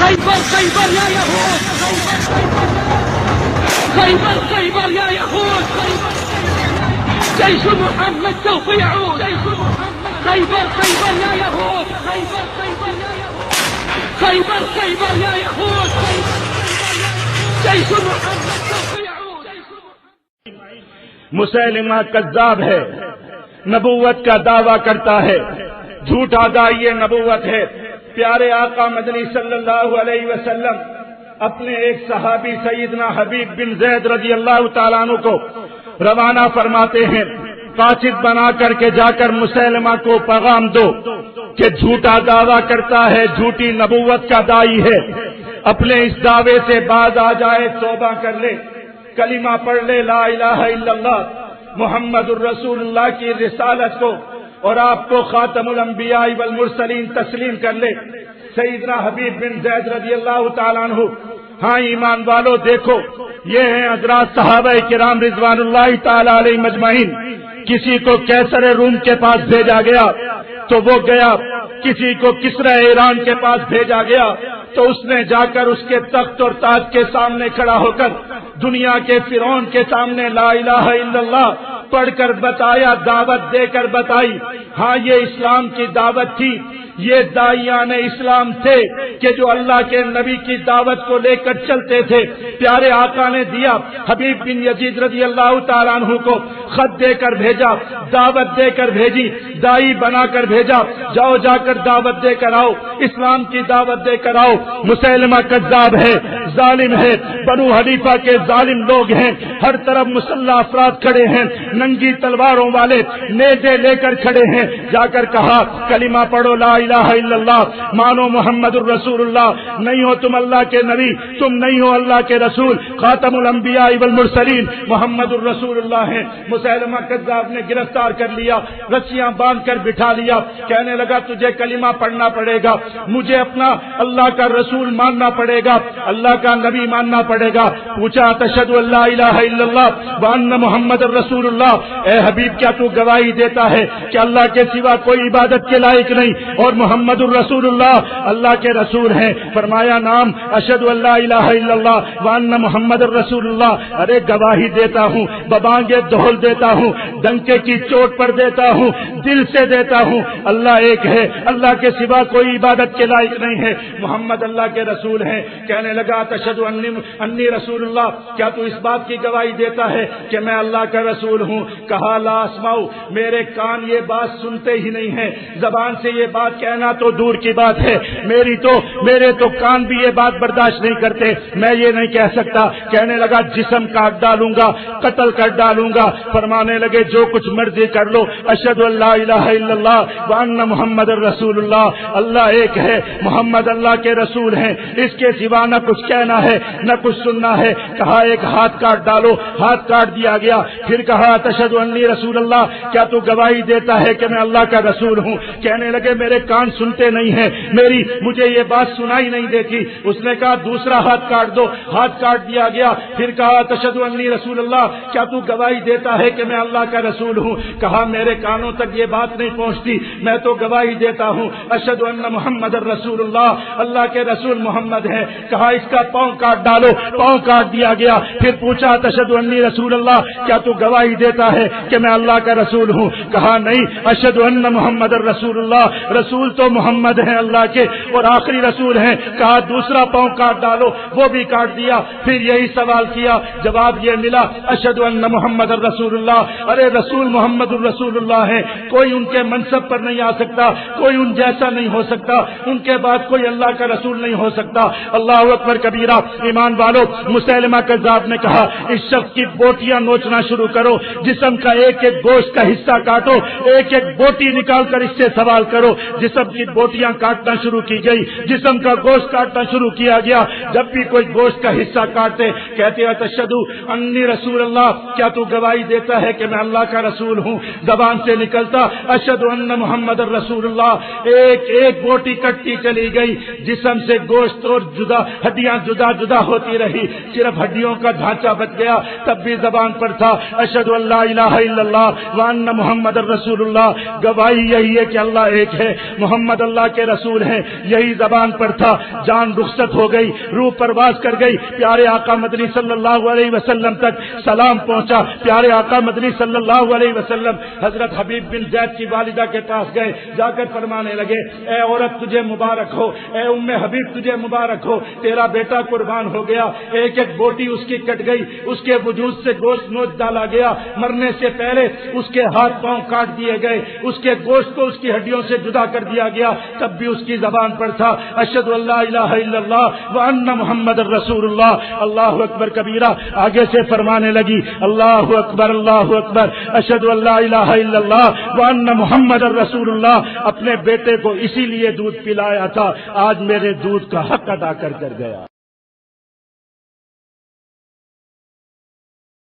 خيبر خيبر يا يهود، خيبر خيبر يا يهود، جيش محمد سوف يعود. خيبر خيبر يا يهود، خيبر خيبر يا يهود، خيبر خيبر يا يهود، جيش محمد سوف يعود. مسیلمہ کذاب ہے، نبوت کا دعویٰ کرتا ہے، جھوٹا داعی نبوت ہے۔ پیارے آقا مدنی صلی اللہ علیہ وسلم اپنے ایک صحابی سیدنا حبیب بن زید رضی اللہ تعالیٰ عنہ کو روانہ فرماتے ہیں، قاصد بنا کر کے جا کر مسیلمہ کو پیغام دو کہ جھوٹا دعویٰ کرتا ہے، جھوٹی نبوت کا داعی ہے، اپنے اس دعوے سے باز آ جائے، توبہ کر لے، کلمہ پڑھ لے، لا الہ الا اللہ محمد الرسول اللہ کی رسالت کو اور آپ کو خاتم الانبیاء والمرسلین تسلیم کر لے۔ سیدنا حبیب بن زید رضی اللہ تعالیٰ عنہ، ہاں ایمان والو دیکھو، یہ ہیں حضرات صحابہ کرام رضوان اللہ تعالیٰ علیہ مجمعین۔ کسی کو کیسر روم کے پاس بھیجا گیا تو وہ گیا، کسی کو کسرا ایران کے پاس بھیجا گیا تو اس نے جا کر اس کے تخت اور تاج کے سامنے کھڑا ہو کر دنیا کے فرعون کے سامنے لا الہ الا اللہ پڑھ کر بتایا، دعوت دے کر بتائی۔ ہاں یہ اسلام کی دعوت تھی، یہ داعیان اسلام تھے کہ جو اللہ کے نبی کی دعوت کو لے کر چلتے تھے۔ پیارے آقا نے دیا، حبیب بن یزید رضی اللہ تعالیٰ عنہ کو خط دے کر بھیجا، دعوت دے کر بھیجی، داعی بنا کر بھیجا، جاؤ جا کر دعوت دے کر آؤ، اسلام کی دعوت دے کر آؤ۔ مسیلمہ کذاب ہے، ظالم ہے، بنو حنیفہ کے ظالم لوگ ہیں، ہر طرف مسلح افراد کھڑے ہیں، ننگی تلواروں والے نیزے لے کر کھڑے ہیں۔ جا کر کہا کلمہ پڑھو، لا الہ الا اللہ، مانو محمد الرسول اللہ، نہیں ہو تم اللہ کے نبی، تم نہیں ہو اللہ کے رسول، خاتم الانبیاء والمرسلین محمد الرسول اللہ ہیں۔ مسیلمہ کذاب نے گرفتار کر لیا، رسیاں باندھ کر بٹھا لیا، کہنے لگا تجھے کلمہ پڑھنا پڑے گا، مجھے اپنا اللہ کا رسول ماننا پڑے گا، اللہ کا نبی ماننا پڑے گا۔ پوچھا تشہد ان لا الہ الا اللہ وان محمد الرسول اللہ، اے حبیب کیا تو گواہی دیتا ہے کہ اللہ کے سوا کوئی عبادت کے لائق نہیں اور محمد الرسول اللہ اللہ کے رسول ہیں؟ فرمایا نام، اشہد ان لا الہ الا اللہ وان محمد الرسول اللہ۔ ارے گواہی دیتا ہوں، ببانگے دھول دیتا ہوں، ڈنکے کی چوٹ پر دیتا ہوں، دل سے دیتا ہوں، اللہ ایک ہے، اللہ کے سوا کوئی عبادت کے لائق نہیں ہے، محمد اللہ کے رسول ہیں۔ کہنے لگا تشہد انی رسول اللہ، کیا تو اس بات کی گواہی دیتا ہے کہ میں اللہ کا رسول ہوں؟ کہا لا اسمعو، میرے کان یہ بات سنتے ہی نہیں ہیں، زبان سے یہ بات کہنا تو دور کی بات ہے، میرے تو کان بھی یہ بات برداشت نہیں کرتے، میں یہ نہیں کہہ سکتا۔ کہنے لگا جسم کاٹ ڈالوں گا، قتل کر ڈالوں گا۔ فرمانے لگے جو کچھ مرضی کر لو، اشہد ان لا الہ الا اللہ وان محمد الرسول اللہ، اللہ ایک ہے، محمد اللہ کے رسول ہیں، اس کے سوا نہ کچھ کہنا ہے نہ کچھ سننا ہے۔ کہا ایک ہاتھ کاٹ ڈالو، ہاتھ کاٹ دیا گیا۔ پھر کہا تشہد انی رسول اللہ، کیا تو گواہی دیتا ہے کہ میں اللہ کا رسول ہوں؟ کہنے لگے میرے کان سنتے نہیں ہیں، مجھے یہ بات سنائی نہیں دیتی۔ اس نے کہا دوسرا ہاتھ کاٹ دو، ہاتھ کاٹ دیا گیا۔ پھر کہا تشہد انی رسول اللہ، کیا تو گواہی دیتا ہے کہ میں اللہ کا رسول ہوں؟ کہا میرے کانوں تک یہ بات نہیں پہنچتی، میں تو گواہی دیتا ہوں اشہد ان محمد الرسول اللہ، اللہ کے رسول محمد ہے۔ کہا اس کا پاؤں کاٹ ڈالو، پاؤں کاٹ دیا گیا۔ پھر پوچھا تشہد انی رسول اللہ، کیا تو گواہی دیتا ہے کہ میں اللہ کا رسول ہوں؟ کہا نہیں، اشہد ان محمد الرسول اللہ، رسول تو محمد ہیں اللہ کے اور آخری رسول ہیں۔ کہا دوسرا پاؤں کاٹ ڈالو، وہ بھی کاٹ دیا۔ پھر یہی سوال کیا، جواب یہ ملا اشہد ان محمد الرسول اللہ۔ ارے رسول محمد الرسول اللہ ہے، کوئی ان کے منصب پر نہیں آ سکتا، کوئی ان جیسا نہیں ہو سکتا، ان کے بعد کوئی اللہ کا رسول نہیں ہو سکتا۔ اللہ اکبر کبیرہ۔ ایمان والو، مسیلمہ کذاب نے کہا اس شخص کی بوٹیاں نوچنا شروع کرو، جسم کا ایک ایک گوشت کا حصہ کاٹو، ایک ایک بوٹی نکال کر اس سے سوال کرو۔ جسم کی بوٹیاں کاٹنا شروع کی گئی، جسم کا گوشت کاٹنا شروع کیا گیا۔ جب بھی کوئی گوشت کا حصہ کاٹتے کہتے ہیں تشہد انی رسول اللہ، کیا تو گواہی دیتا ہے کہ میں اللہ کا رسول ہوں؟ زبان سے نکلتا اشہد ان محمد الرسول اللہ۔ ایک ایک بوٹی کٹتی چلی گئی، جسم سے گوشت اور ہڈیاں جدا جدا ہوتی رہی، صرف ہڈیوں کا ڈھانچہ بچ گیا، تب بھی زبان پر تھا اشہد ان لا الہ الا اللہ وان محمد الرسول اللہ۔ گواہی یہی ہے کہ اللہ ایک ہے، محمد اللہ کے رسول ہیں، یہی زبان پر تھا۔ جان رخصت ہو گئی، روح پرواز کر گئی، پیارے آقا مدنی صلی اللہ علیہ وسلم تک سلام پہنچا۔ پیارے آقا مدنی صلی اللہ علیہ وسلم حضرت حبیب بن زید کی والدہ کے پاس گئے، جا کر فرمانے لگے اے عورت تجھے مبارک ہو، اے ام حبیب تجھے مبارک ہو، تیرا بیٹا قربان ہو گیا، ایک ایک بوٹی اس کی کٹ گئی، اس کے وجود سے گوشت نوچ ڈالا گیا، مرنے سے پہلے اس کے ہاتھ پاؤں کاٹ دیے گئے، اس کے گوشت کو اس کی ہڈیوں سے جدا کر دیا گیا، تب بھی اس کی زبان پر تھا اشہد ان لا الہ الا اللہ وان محمد الرسول اللہ۔ اللہ اکبر کبیرہ، آگے سے فرمانے لگی اللہ اکبر اشہد ان لا الہ الا اللہ وان محمد الرسول اللہ۔ اپنے بیٹے کو اسی لیے دودھ پلایا تھا، آج میرے دودھ کا حق ادا کر گیا۔